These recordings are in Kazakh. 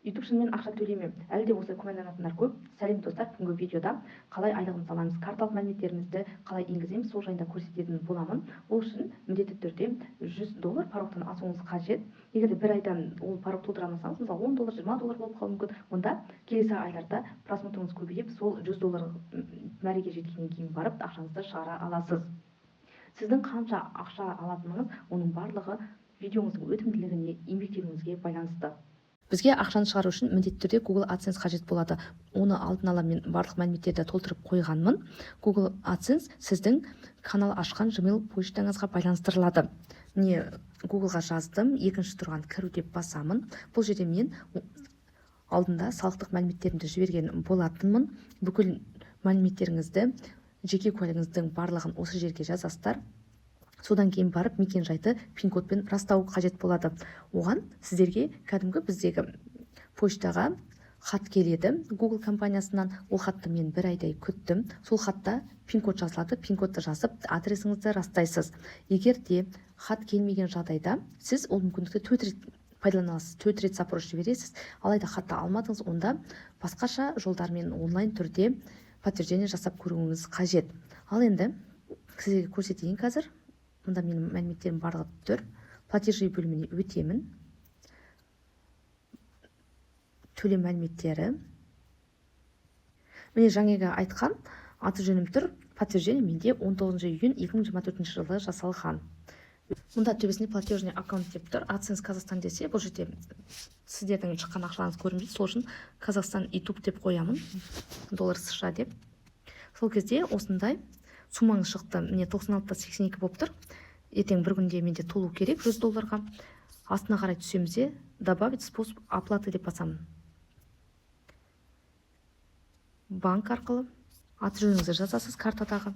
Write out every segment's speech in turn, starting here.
YouTube шынымен ақша төлеме. Әлі де осылай күмәнданатындар көп. Сәлем достар, бүгінгі видеода қалай айлығымызды аламыз, карталық мәліметтерімізді қалай енгіземіз, сол жайында көрсететін боламын. Ол үшін міндетті түрде $100 пароктан асуыңыз қажет. Егер де бір айдан ол парок толтыра алмасаңыз, мысалы $10, $20 болып қалуы мүмкін, онда келесі айларда просмотрыңыз көбейіп, сол $100 мәреге жеткеннен кейін барып ақшаңызды шығара аласыз. Сіздің қанша ақша алатыныңыз, оның барлығы видеоңыздың өтімділігіне, еңбектеріңізге байланысты. Бізге ақшаны шығару үшін міндетті түрде Google AdSense қажет болады. Оны алдын ала мен барлық мәліметтерді толтырып қойғанмын. Google AdSense сіздің канал ашқан Gmail почтаңызға байланыстырылады. Міне Google-ға жаздым, екінші тұрған кіру деп басамын. Бұл жерде мен алдында салықтық мәліметтерімді жіберген болатынмын. Бүкіл мәліметтеріңізді, жеке куәлігіңіздің барлығын осы жерге жазасыздар. Содан кейін барып мекен жайды пин-кодпен растау қажет болады. Оған сіздерге кәдімгі біздегі поштаға хат келеді Google компаниясынан. Ол хатты мен бір айдай күттім. Сол хатта пин-код жазылады. Пин-кодты жазып, адресіңізді растайсыз. Егер де хат келмеген жағдайда, сіз ол мүмкіндікті 4 рет пайдалана аласыз. 4 рет запрос жібересіз. Алайда хатты алмадыңыз, онда басқаша жолдармен онлайн түрде подтверждение жасап көруіңіз қажет. Ал енді сізге көрсетейін қазір. Мұнда менің мәліметтерім барлығы тұр. Платежи бөліміне өтемін. Төлем мәліметтері. Міне жаңағы айтқан аты жөнім тұр. Подтверждение менде 19 июнь 2024 жылы жасалған. Мұнда төбесінде платежный аккаунт деп тұр. AdSense Қазақстан десе, бұл жерде сіздердің шыққан ақшаларыңыз көрінбейді. Сол үшін Қазақстан YouTube деп қоямын. Доллар США деп. Сол кезде осындай сумаңыз шықты. Міне 96.82 болып тұр. Ертең бір күнде менде толу керек $100. Астына қарай түсемізде добавить способ оплаты деп басамын. Банк арқылы аты жөніңізді жазасыз картадағы.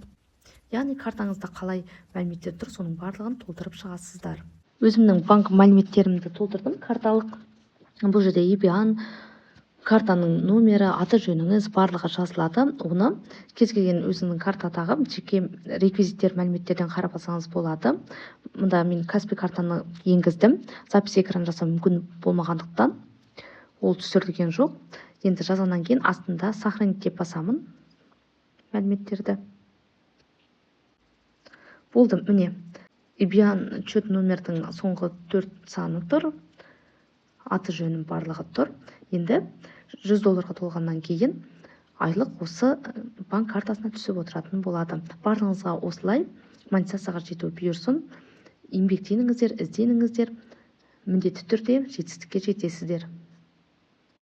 Яғни картаңызда қалай мәліметтер тұр, соның барлығын толтырып шығасыздар. Өзімнің банк мәліметтерімді толтырдым. Карталық бұл жерде EBAN, картаның номері, аты жөніңіз барлығы жазылады. Оны кез келген өзінің картадағы жеке реквизиттер мәліметтерден қарап алсаңыз болады. Мұнда мен Каспи картаны енгіздім. Запись экран жасау мүмкін болмағандықтан ол түсірілген жоқ. Енді жазғаннан кейін астында сохранить деп басамын мәліметтерді. Болды, міне EBAN счет номердің соңғы 4 саны тұр. Аты жөнім барлығы тұр. Енді $100 толғаннан кейін айлық осы банк картасына түсіп отыратын болады. Барлығыңызға осылай монетизацияға жету бұйырсын. Еңбектеніңіздер, ізденіңіздер. Міндетті түрде жетістікке жетесіздер.